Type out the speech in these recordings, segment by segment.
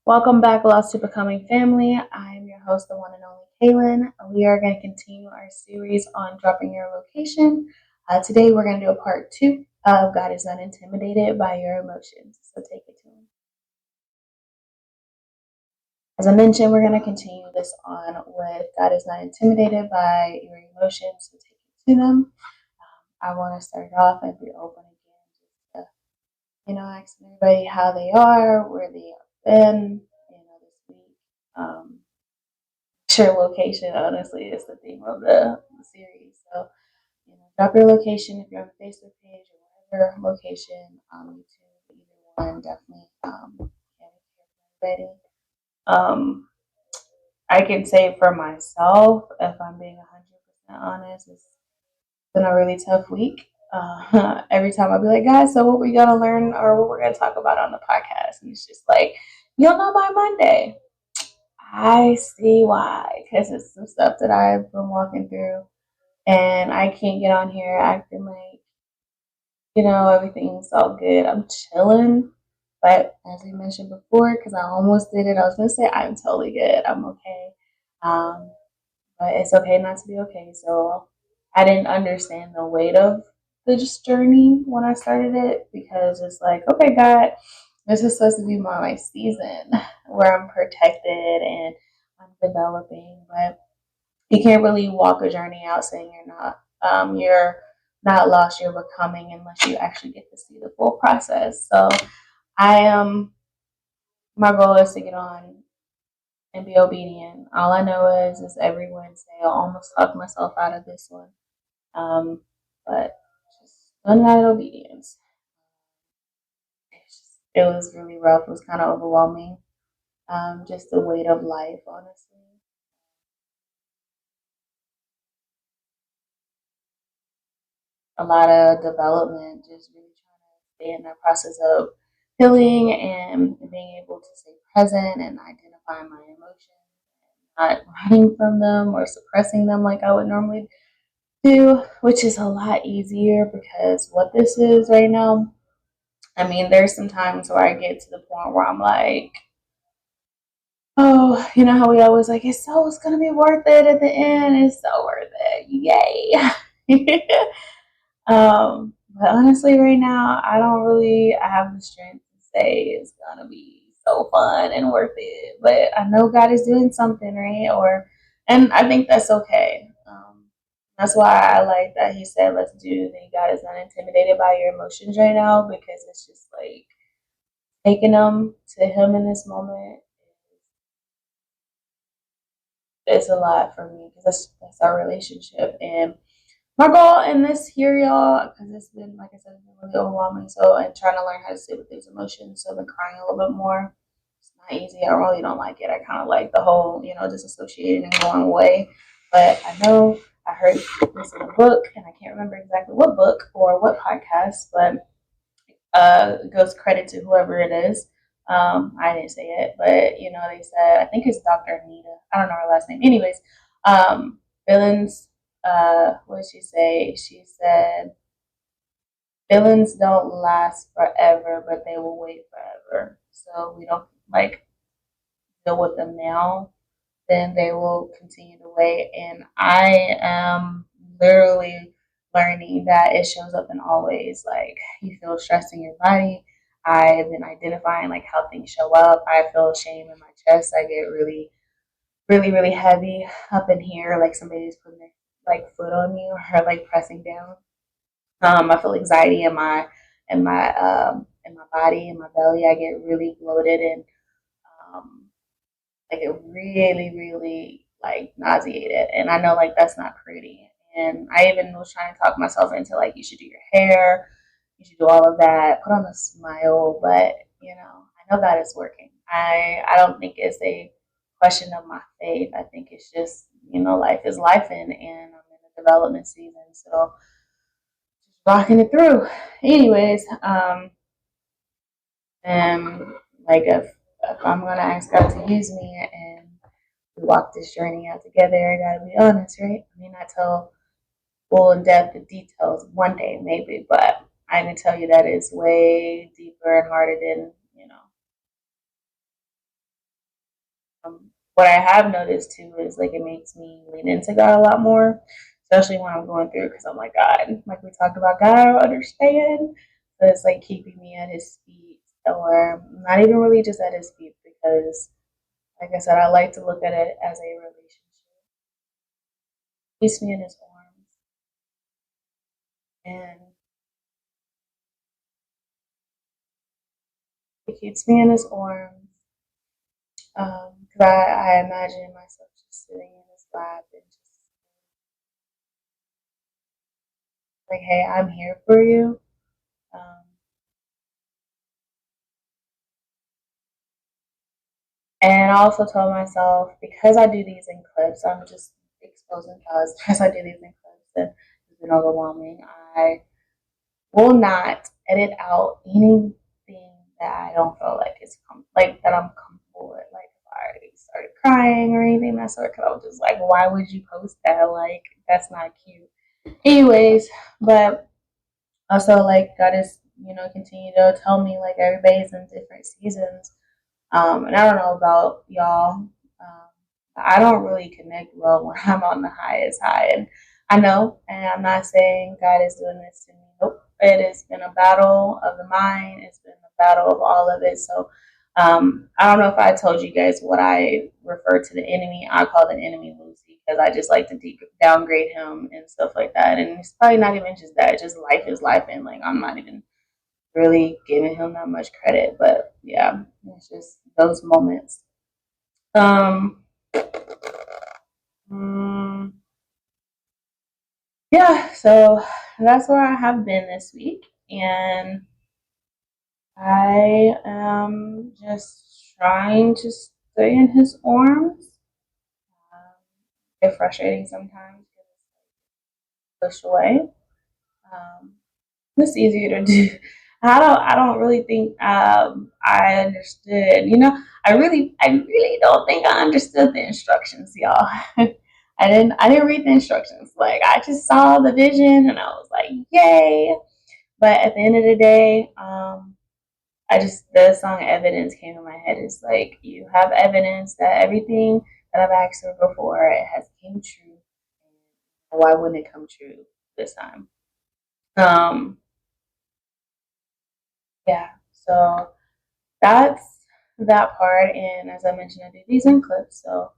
Welcome back, Lost to Becoming Family. I am your host, the one and only Kaylin. We are going to continue our series on dropping your location. Today, we're going to do a part two of God is not intimidated by your emotions. So take it to him. As I mentioned, we're going to continue this on with God is not intimidated by your emotions. So take it to them. I want to start off and be open again, just to, asking everybody how they are, where they have been, this week. Your location, honestly, is the theme of the series. So, drop your location if you're on the Facebook page or whatever location on YouTube, either one, definitely. Ready. Um, I can say for myself, if I'm being 100% honest, it's been a really tough week. Every time I'll be like, guys, so what we gonna learn or what we're gonna talk about on the podcast, and it's just like, you'll know by Monday. I see why, because it's some stuff that I've been walking through, and I can't get on here acting like everything's all good. I'm chilling, but as we mentioned before, because I almost did it, I was gonna say I'm totally good. I'm okay, um, but it's okay not to be okay. So I didn't understand the weight of the journey when I started it because it's like, okay, God, this is supposed to be my season where I'm protected and I'm developing, but you can't really walk a journey out saying you're not lost, you're becoming unless you actually get to see the full process. So I am my goal is to get on and be obedient. All I know is every Wednesday I'll almost talk myself out of this one. Um, but just undivided obedience. It was really rough. It was kind of overwhelming. Just the weight of life, honestly. A lot of development, just really trying to stay in that process of healing and being able to stay present and identifying my emotions, not running from them or suppressing them like I would normally do, which is a lot easier because what this is right now, I mean, there's some times where I get to the point where I'm like, oh, you know how we always like, it's gonna be worth it at the end. It's so worth it. Yay. But honestly, right now, I have the strength to say it's gonna be so fun and worth it. But I know God is doing something, right? And I think that's okay. That's why I like that He said, "Let's do that." God is not intimidated by your emotions right now because it's just like taking them to Him in this moment is a lot for me because that's our relationship and my goal in this here, y'all, because it's been, like I said, it's been really overwhelming. So, and trying to learn how to sit with these emotions. So, I've been crying a little bit more. It's not easy. I really don't like it. I kind of like the whole, disassociating and going away. But I know I heard this in a book, and I can't remember exactly what book or what podcast, but it goes credit to whoever it is. I didn't say it, but they said I think it's Dr. Anita. I don't know her last name. Anyways, feelings. What did she say? She said feelings don't last forever, but they will wait forever. So we don't like deal with them now, then they will continue to wait. And I am literally learning that it shows up in all ways. Like you feel stress in your body. I've been identifying like how things show up. I feel shame in my chest. I get really, really, really heavy up in here, like somebody's putting their like foot on me or like pressing down. I feel anxiety in my body, in my belly. I get really bloated and um, like it really, really like nauseated. And I know like that's not pretty. And I even was trying to talk myself into like you should do your hair, you should do all of that, put on a smile, but I know God is working. I don't think it's a question of my faith. I think it's just, life is life and I'm in a development season. So just rocking it through. Anyways, and like if I'm gonna ask God to use me and we walk this journey out together. I gotta be honest, right? I mean, I tell full in depth the details one day, maybe, but I can tell you that it's way deeper and harder than what I have noticed too is like it makes me lean into God a lot more, especially when I'm going through because I'm like, God, like we talked about, God, I don't understand. So it's like keeping me at his feet, or not even really just at his feet, because like I said, I like to look at it as a relationship. He keeps me in his arms, and he keeps me in his arms. Because I imagine myself just sitting in his lap and just like, hey, I'm here for you. Um, and I also told myself, because I do these in clips, I'm just exposing cause because I do these in clips and it's been overwhelming. I will not edit out anything that I don't feel like is like that I'm comfortable with. Like if I started crying or anything that sort, because I was just like, why would you post that? Like that's not cute. Anyways, but also like God is, continue to tell me like everybody's in different seasons. And I don't know about y'all. I don't really connect well when I'm on the highest high. And I know, and I'm not saying God is doing this to me. Nope. It has been a battle of the mind. It's been a battle of all of it. So I don't know if I told you guys what I refer to the enemy. I call the enemy Lucy because I just like to downgrade him and stuff like that. And it's probably not even just that. Just life is life. And like, I'm not even really giving him that much credit. But yeah, it's just those moments. Um, mm, yeah, so that's where I have been this week, and I am just trying to stay in his arms. Um, it's frustrating sometimes because it's pushed away. Um, it's easier to do. I don't really think I understood. I really don't think I understood the instructions, y'all. I didn't read the instructions. Like I just saw the vision and I was like, yay. But at the end of the day, the song Evidence came in my head. It's like you have evidence that everything that I've asked for before it has came true. Why wouldn't it come true this time? Um, yeah. So that's that part. And as I mentioned, I do these in clips, so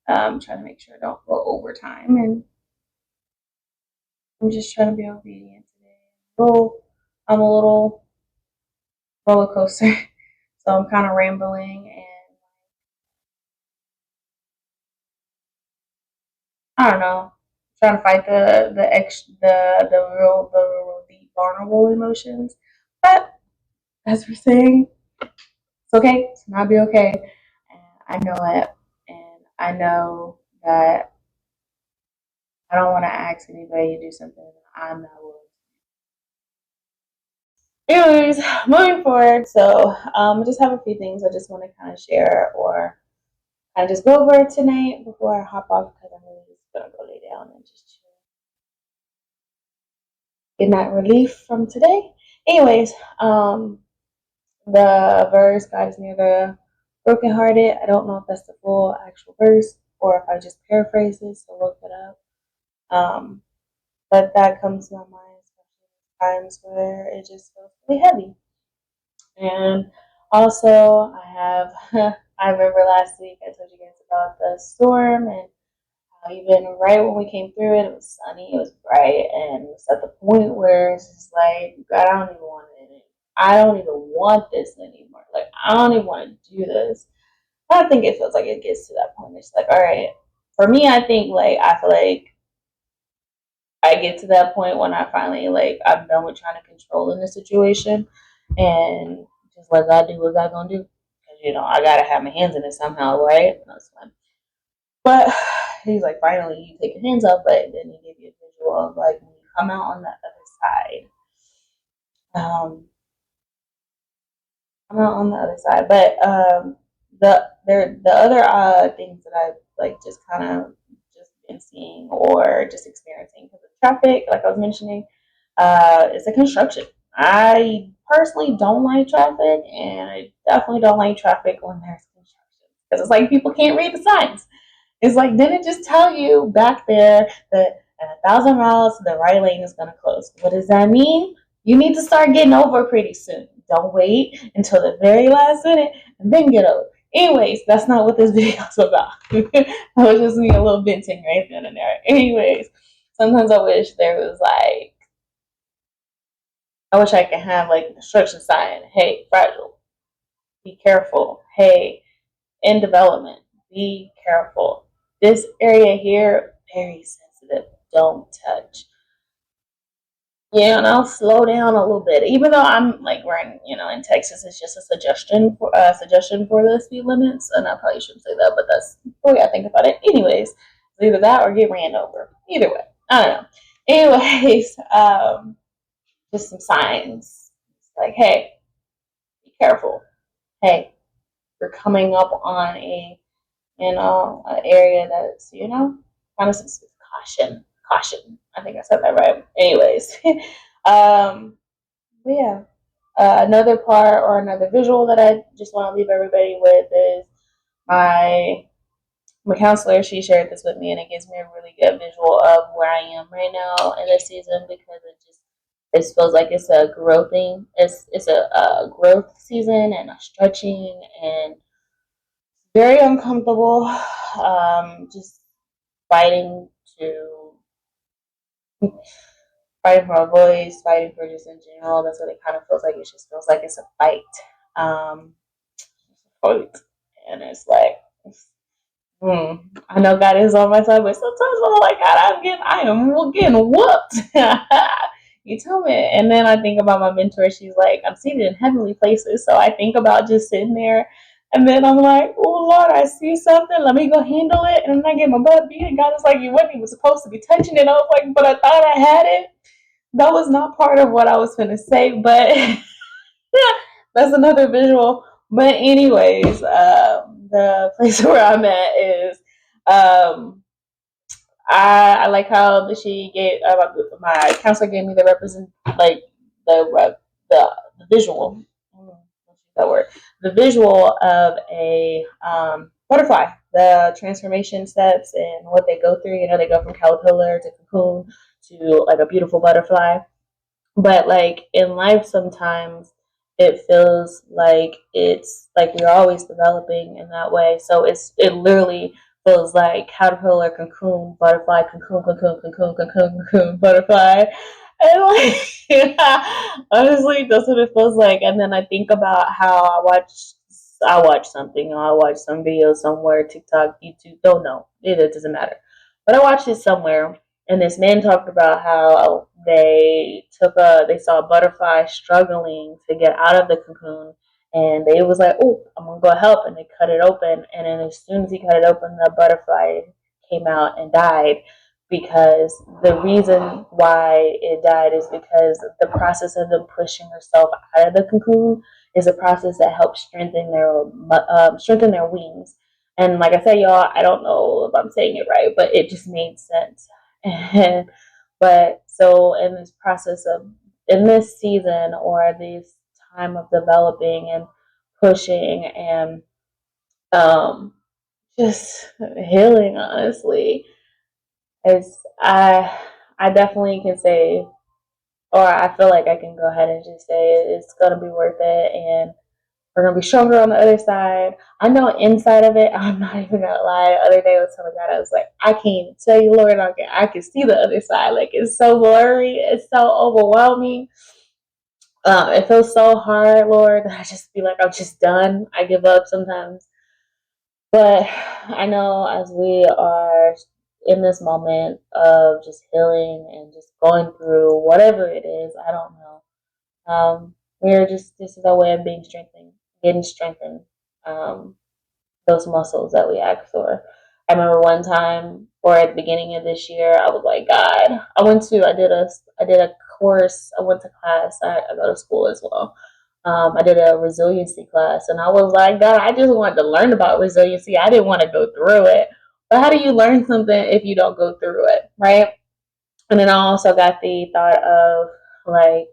trying to make sure I don't go over time. And I'm just trying to be obedient today. I'm a little roller coaster, so I'm kind of rambling and I don't know, trying to fight the real deep vulnerable emotions. But as we're saying, it's okay to not be okay, and I know it, and I know that I don't want to ask anybody to do something that I'm not willing to. Anyways, moving forward, so I just have a few things I just want to kind of share or kind of just go over tonight before I hop off because I'm really just gonna go lay down and just chill. Get that relief from today. Anyways, the verse God is near the brokenhearted. I don't know if that's the full actual verse or if I just paraphrase this, so look it up. But that comes to my mind, especially times where it just feels really heavy. And also, I have, I remember last week I told you guys about the storm and how even right when we came through it, it was sunny, it was bright, and it was at the point where it's just like, God, I don't even want it. I don't even want this anymore. Like, I don't even want to do this. I think it feels like it gets to that point. It's like, all right. For me, I feel like I get to that point when I finally like I'm done with trying to control in the situation and just let God do what God gonna do. Because I gotta have my hands in it somehow, right? That's fine. But he's like, finally, you take your hands up, but then he gave you a visual of like when you come out on the other side. I'm not on the other side, but the other things that I've like just kind of just been seeing or just experiencing because of traffic, like I was mentioning, is the construction. I personally don't like traffic, and I definitely don't like traffic when there's construction. Because it's like people can't read the signs. It's like, didn't it just tell you back there that at 1,000 miles, the right lane is going to close? What does that mean? You need to start getting over pretty soon. Don't wait until the very last minute and then get over. Anyways, that's not what this video is about. That was just me a little venting right then and there. Anyways, sometimes I wish there was like, I wish I could have like an instruction sign. Hey, fragile. Be careful. Hey, in development. Be careful. This area here, very sensitive. Don't touch. Yeah, and I'll slow down a little bit. Even though I'm like we're in, in Texas, it's just a suggestion for the speed limits, and I probably shouldn't say that, but that's the way I think about it. Anyways, it's either that or get ran over. Either way, I don't know. Anyways, just some signs. It's like, hey, be careful. Hey, you're coming up on an area that's, kind of caution. I think I said that right. Anyways, but yeah, another part or another visual that I just want to leave everybody with is my my counselor. She shared this with me, and it gives me a really good visual of where I am right now in this season because it feels like it's a growthing. It's a growth season and a stretching and very uncomfortable. Just fighting to fighting for a voice, fighting for just in general. That's what it kind of feels like. It just feels like it's a fight. Um, fight. And it's like, I know God is on my side, but sometimes I'm like, God, I am getting whooped. You tell me. And then I think about my mentor. She's like, I'm seated in heavenly places. So I think about just sitting there. And then I'm like, oh, Lord, I see something. Let me go handle it. And then I get my butt beat. And God is like, you wasn't even supposed to be touching it. I was like, but I thought I had it. That was not part of what I was going to say, but that's another visual. But anyways, the place where I'm at is I like how she gave my counselor gave me the represent like the visual that word the visual of a butterfly, the transformation steps and what they go through. They go from caterpillar to cocoon to like a beautiful butterfly. But like in life, sometimes it feels like it's like we're always developing in that way. So it literally feels like caterpillar, cocoon, butterfly, cocoon, butterfly. And like honestly, that's what it feels like. And then I think about how I watch something, I watch some video somewhere, TikTok, YouTube, don't know. It doesn't matter. But I watched it somewhere, and this man talked about how they saw a butterfly struggling to get out of the cocoon, and they was like, oh, I'm gonna go help, and they cut it open, and then as soon as he cut it open, the butterfly came out and died, because the reason why it died is because the process of them pushing herself out of the cocoon is a process that helps strengthen their wings. And like I said, y'all, I don't know if I'm saying it right, but it just made sense. And but so in this season or this time of developing and pushing and um just healing, honestly, it's I definitely can say, or I feel like I can go ahead and just say it's gonna be worth it, and we're gonna be stronger on the other side. I know inside of it, I'm not even gonna lie. The other day I was telling God, I was like, I can't even tell you, Lord, I can see the other side. Like it's so blurry, it's so overwhelming. It feels so hard, Lord. I just feel like I'm just done. I give up sometimes. But I know as we are in this moment of just healing and just going through whatever it is, I don't know. We're just this is our way of being strengthened, getting strengthened. Um, those muscles that we ask for. I remember one time, or at the beginning of this year, I was like, God, I did a course, I went to class, I go to school as well. I did a resiliency class, and I was like, God, I just wanted to learn about resiliency. I didn't want to go through it. But how do you learn something if you don't go through it, right? And then I also got the thought of like,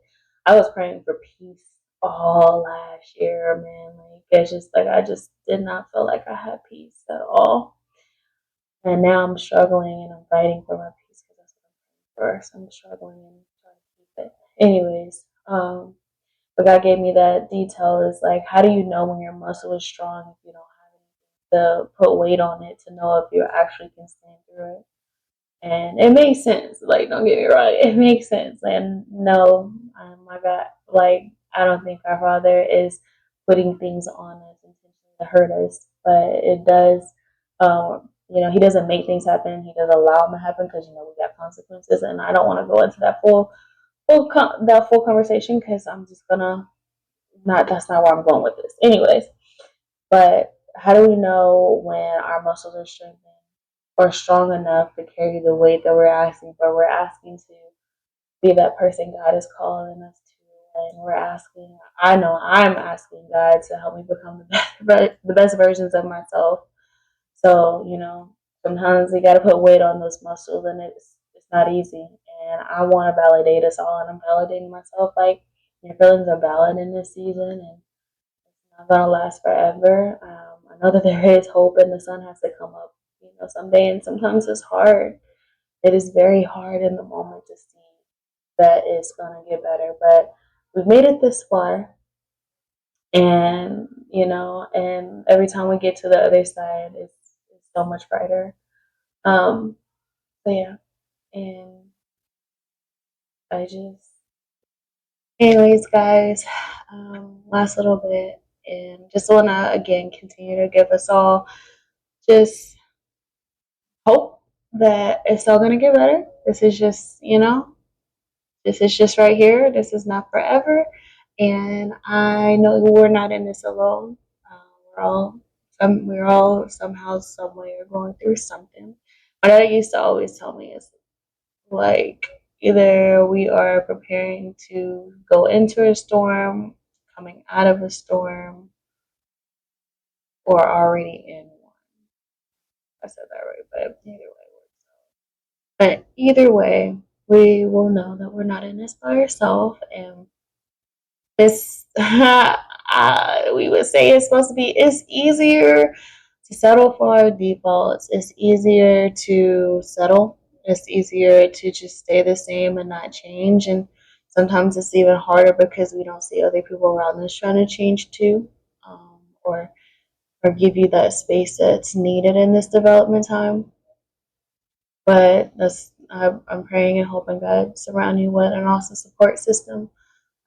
I was praying for peace all last year, man. Like it's just like I just did not feel like I had peace at all. And now I'm struggling and I'm fighting for my peace because that's what I'm first. I'm struggling and trying to keep it. Anyways, but God gave me that detail is like, how do you know when your muscle is strong if you don't have anything to put weight on it to know if you actually can stand through it? And it makes sense. Like, don't get me wrong, it makes sense. And no, my God, like, I don't think our Father is putting things on us intentionally to hurt us, but it does. He doesn't make things happen. He does allow them to happen because we got consequences, and I don't want to go into that full conversation because I'm just gonna not. That's not where I'm going with this. Anyways, but how do we know when our muscles are strengthened or strong enough to carry the weight that we're asking for? We're asking to be that person God is calling us to, and I know I'm asking God to help me become the best versions of myself. So, sometimes we got to put weight on those muscles, and it's not easy. And I want to validate us all, and I'm validating myself. Like, your feelings are valid in this season, and not gonna last forever. I know that there is hope and the sun has to come up, someday. And sometimes it's hard. It is very hard in the moment to see that it's gonna get better. But we've made it this far, and and every time we get to the other side, it's so much brighter. Um, so yeah, and I just, anyways, guys, last little bit, and just wanna again continue to give us all just hope that it's all gonna get better. This is just right here. This is not forever, and I know we're not in this alone. We're all somehow, some way, are going through something. My dad used to always tell me is like either we are preparing to go into a storm, coming out of a storm, or already in one. I said that right, but either way. But either way, we will know that we're not in this by ourselves, and this we would say it's supposed to be. It's easier to settle for our defaults. It's easier to settle. It's easier to just stay the same and not change. And sometimes it's even harder because we don't see other people around us trying to change too, or give you that space that's needed in this development time. But I'm praying and hoping God surround you with an awesome support system.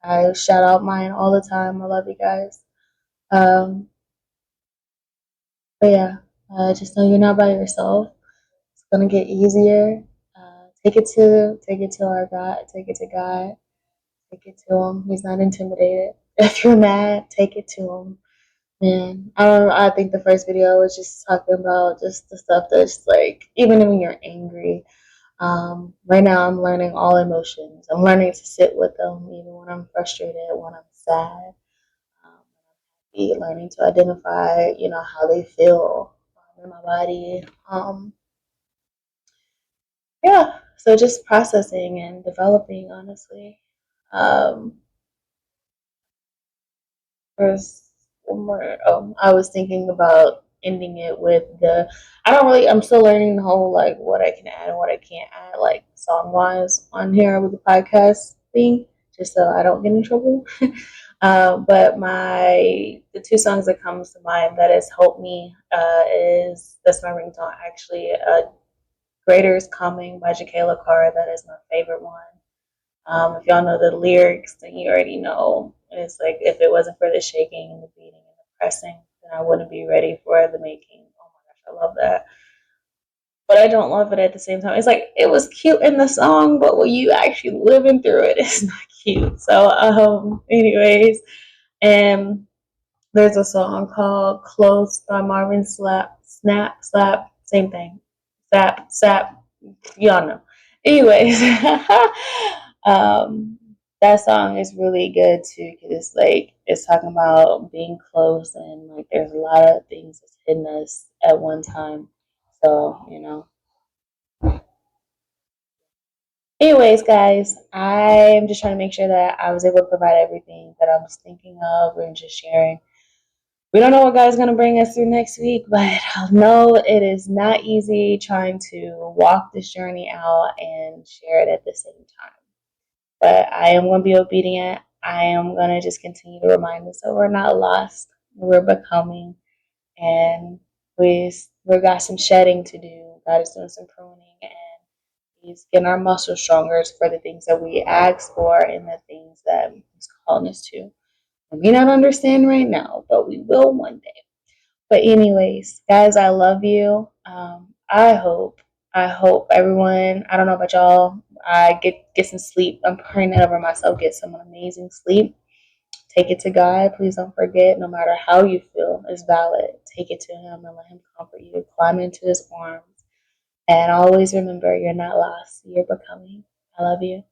I shout out mine all the time. I love you guys. Um, but yeah, just know you're not by yourself. It's gonna get easier. Take it to our God. Take it to God. Take it to Him. He's not intimidated. If you're mad, take it to Him. Man, I think the first video was just talking about just the stuff that's like even when you're angry. Right now, I'm learning all emotions. I'm learning to sit with them, even when I'm frustrated, when I'm sad. Learning to identify, how they feel in my body. Yeah, so just processing and developing, honestly. Um, there's one more. Oh, I was thinking about ending it with the. I don't really. I'm still learning the whole like what I can add and what I can't add, like song wise, on here with the podcast thing, just so I don't get in trouble. But the two songs that comes to mind that has helped me is that's my ringtone actually. Greater is Coming by Jacqueline Carr. That is my favorite one. If y'all know the lyrics, then you already know. It's like if it wasn't for the shaking and the beating and the pressing, then I wouldn't be ready for the making. Oh my gosh, I love that. But I don't love it at the same time. It's like it was cute in the song, but when you actually living through it, it's not cute. So, anyways, and there's a song called "Close" by Marvin Slap, same thing. Sap, y'all know. Anyways, um, that song is really good too because it's talking about being close and like there's a lot of things that's hidden us at one time. So Anyways, guys, I'm just trying to make sure that I was able to provide everything that I was thinking of and just sharing. We don't know what God's going to bring us through next week, but I know it is not easy trying to walk this journey out and share it at the same time. But I am going to be obedient. I am going to just continue to remind us that we're not lost. We're becoming, and we got some shedding to do. God is doing some pruning, and He's getting our muscles stronger for the things that we ask for and the things that He's calling us to. We may not understand right now, but we will one day. But anyways, guys, I love you. I hope everyone. I don't know about y'all. I get some sleep. I'm praying over myself. Get some amazing sleep. Take it to God. Please don't forget. No matter how you feel, is valid. Take it to Him and let Him comfort you. Climb into His arms. And always remember, you're not lost. You're becoming. I love you.